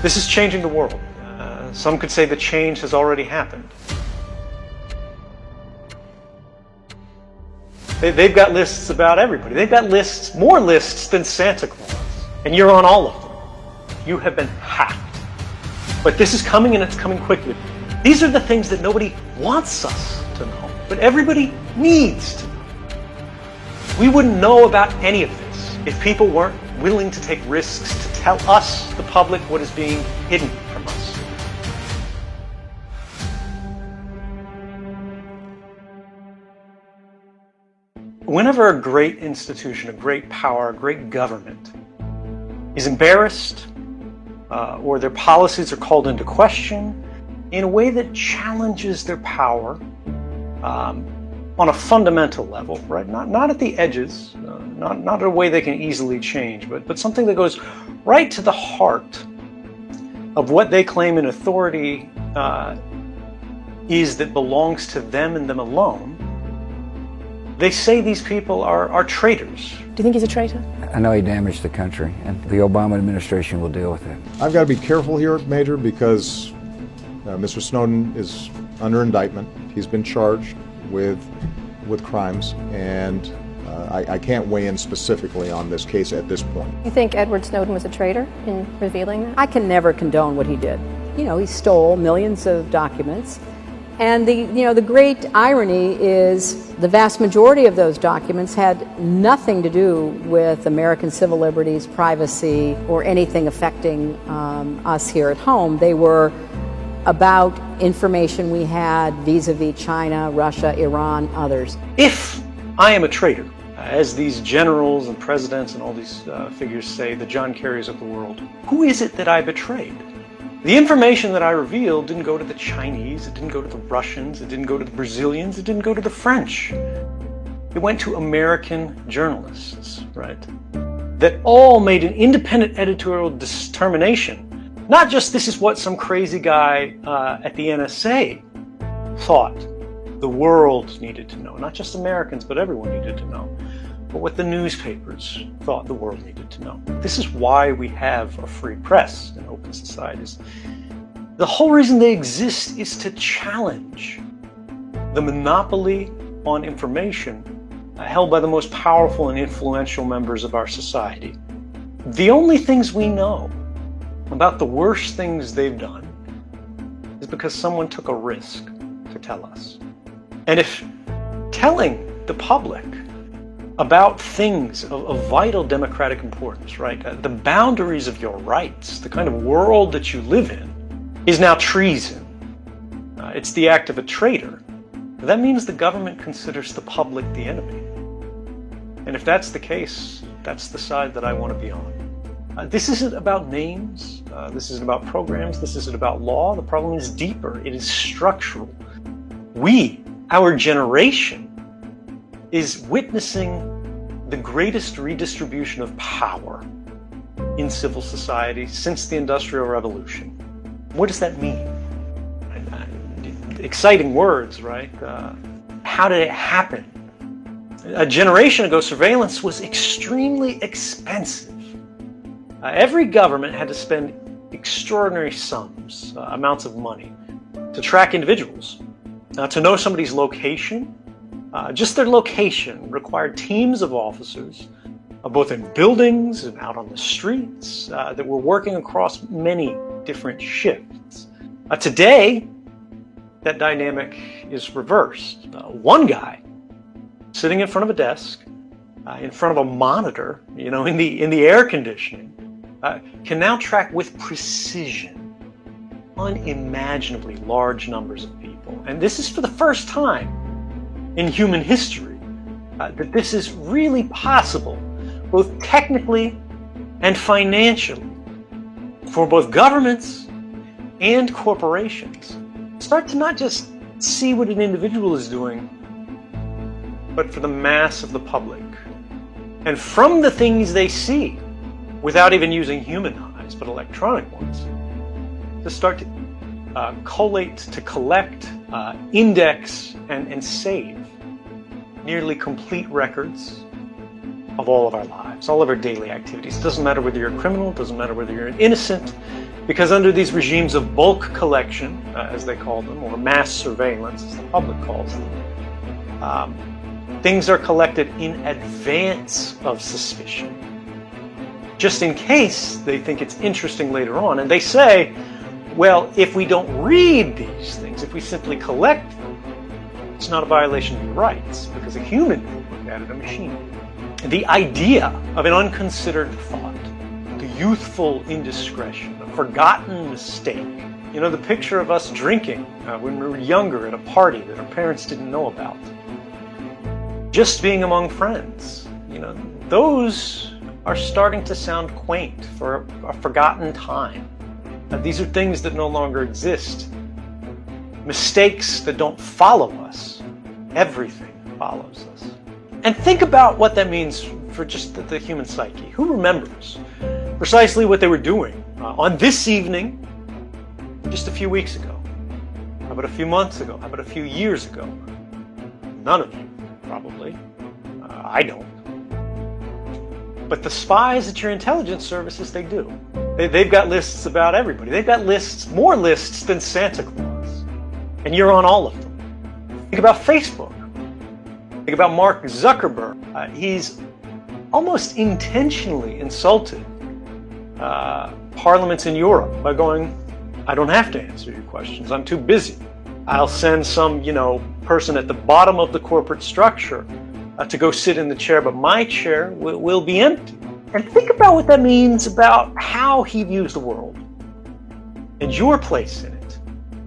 This is changing the world. Some could say the change has already happened. They've got lists about everybody. They've got lists, more lists than Santa Claus. And you're on all of them. You have been hacked. But this is coming, and it's coming quickly. These are the things that nobody wants us to know, but everybody needs to know. We wouldn't know about any of this if people weren't willing to take risks to tell us, the public, what is being hidden from us. Whenever a great institution, a great power, a great government is embarrassed, or their policies are called into question in a way that challenges their power on a fundamental level, right? Not at the edges, not a way they can easily change, but something that goes right to the heart of what they claim an authority is that belongs to them and them alone. They say these people are traitors. Do you think he's a traitor? I know he damaged the country, and the Obama administration will deal with it. I've got to be careful here, Major, because Mr. Snowden is under indictment. He's been charged with crimes, and I can't weigh in specifically on this case at this point. You think Edward Snowden was a traitor in revealing that? I can never condone what he did. You know, he stole millions of documents. And the great irony is the vast majority of those documents had nothing to do with American civil liberties, privacy, or anything affecting us here at home. They were about information we had vis-a-vis China, Russia, Iran, others. If I am a traitor, as these generals and presidents and all these figures say, the John Kerrys of the world, who is it that I betrayed? The information that I revealed didn't go to the Chinese, it didn't go to the Russians, it didn't go to the Brazilians, it didn't go to the French. It went to American journalists, right? That all made an independent editorial determination. Not just this is what some crazy guy at the NSA thought the world needed to know. Not just Americans, but everyone needed to know. But what the newspapers thought the world needed to know. This is why we have a free press in open societies. The whole reason they exist is to challenge the monopoly on information held by the most powerful and influential members of our society. The only things we know about the worst things they've done is because someone took a risk to tell us. And if telling the public about things of vital democratic importance, right? The boundaries of your rights, the kind of world that you live in, is now treason. It's the act of a traitor. That means the government considers the public the enemy. And if that's the case, that's the side that I want to be on. This isn't about names. This isn't about programs. This isn't about law. The problem is deeper. It is structural. We, our generation, is witnessing the greatest redistribution of power in civil society since the Industrial Revolution. What does that mean? Exciting words, right? How did it happen? A generation ago, surveillance was extremely expensive. Every government had to spend extraordinary sums, amounts of money, to track individuals. To know somebody's location, just their location required teams of officers, both in buildings and out on the streets, that were working across many different shifts. Today, that dynamic is reversed. One guy sitting in front of a desk, in front of a monitor, in the air conditioning, can now track with precision unimaginably large numbers of people. And this is for the first time in human history that this is really possible, both technically and financially, for both governments and corporations. Start to not just see what an individual is doing, but for the mass of the public. And from the things they see, without even using human eyes, but electronic ones, to start to collate, to collect, index, and save nearly complete records of all of our lives, all of our daily activities. It doesn't matter whether you're a criminal, it doesn't matter whether you're an innocent, Because under these regimes of bulk collection, as they call them, or mass surveillance, as the public calls them, things are collected in advance of suspicion, just in case they think it's interesting later on. And they say, well, if we don't read these things, if we simply collect them, it's not a violation of your rights, because a human can look at it, a machine. The idea of an unconsidered thought, the youthful indiscretion, a forgotten mistake, you know, the picture of us drinking when we were younger at a party that our parents didn't know about, just being among friends, you know, those are starting to sound quaint for a forgotten time. These are things that no longer exist. Mistakes that don't follow us. Everything follows us. And think about what that means for just the human psyche. Who remembers precisely what they were doing on this evening just a few weeks ago? How about a few months ago? How about a few years ago? None of you, probably. I don't. But the spies at your intelligence services, they do. They've got lists about everybody. They've got lists, more lists than Santa Claus. And you're on all of them. Think about Facebook. Think about Mark Zuckerberg. He's almost intentionally insulted parliaments in Europe by going, I don't have to answer your questions. I'm too busy. I'll send some, person at the bottom of the corporate structure to go sit in the chair, but my chair will be empty. And think about what that means about how he views the world and your place in it.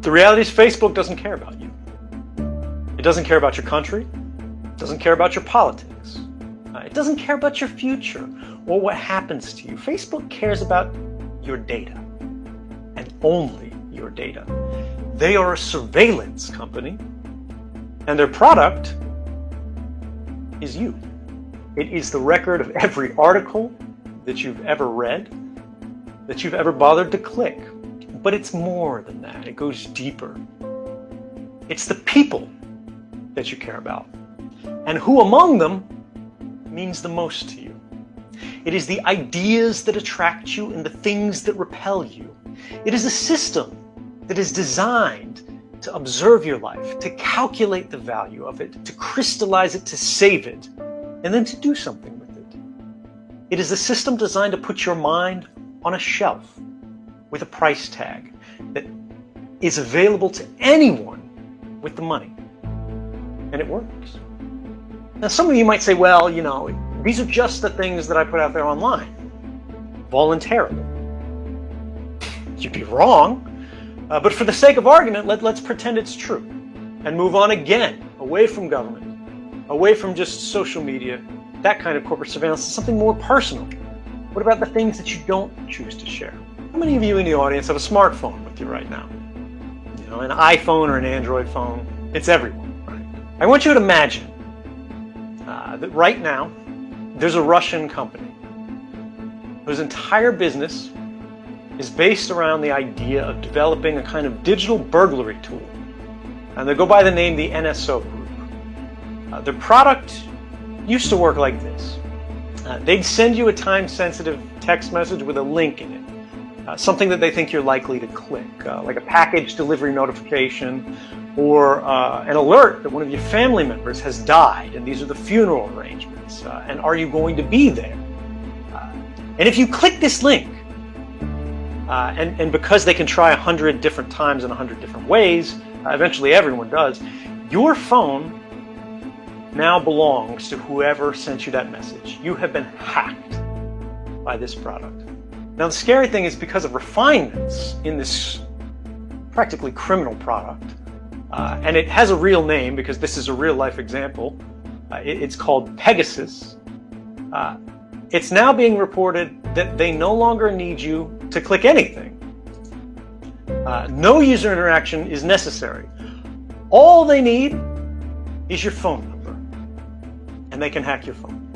The reality is Facebook doesn't care about you. It doesn't care about your country. It doesn't care about your politics. It doesn't care about your future or what happens to you. Facebook cares about your data and only your data. They are a surveillance company, and their product is you. It is the record of every article that you've ever read, that you've ever bothered to click. But it's more than that. It goes deeper. It's the people that you care about, and who among them means the most to you. It is the ideas that attract you and the things that repel you. It is a system that is designed to observe your life, to calculate the value of it, to crystallize it, to save it, and then to do something with it. It is a system designed to put your mind on a shelf with a price tag that is available to anyone with the money. And it works. Now, some of you might say, well, these are just the things that I put out there online, voluntarily. You'd be wrong. But for the sake of argument, let's pretend it's true and move on again, away from government, away from just social media, that kind of corporate surveillance, to something more personal. What about the things that you don't choose to share? How many of you in the audience have a smartphone with you right now? An iPhone or an Android phone. It's everyone, right? I want you to imagine that right now there's a Russian company whose entire business is based around the idea of developing a kind of digital burglary tool. And they go by the name the NSO Group. Their product used to work like this. They'd send you a time-sensitive text message with a link in it, something that they think you're likely to click, like a package delivery notification or an alert that one of your family members has died, and these are the funeral arrangements, and are you going to be there? And if you click this link, and because they can try 100 different times in 100 different ways, eventually everyone does, your phone now belongs to whoever sent you that message. You have been hacked by this product. Now, the scary thing is, because of refinements in this practically criminal product, and it has a real name because this is a real-life example, it's called Pegasus. It's now being reported that they no longer need you to click anything. No user interaction is necessary. All they need is your phone number, and they can hack your phone.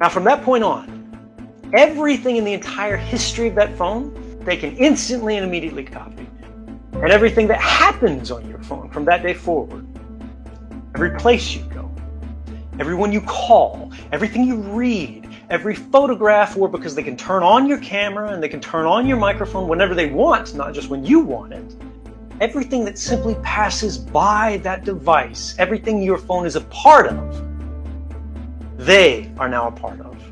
Now, from that point on, everything in the entire history of that phone, they can instantly and immediately copy. And everything that happens on your phone from that day forward, every place you go, everyone you call, everything you read, every photograph, or because they can turn on your camera and they can turn on your microphone whenever they want, not just when you want it. Everything that simply passes by that device, everything your phone is a part of, they are now a part of.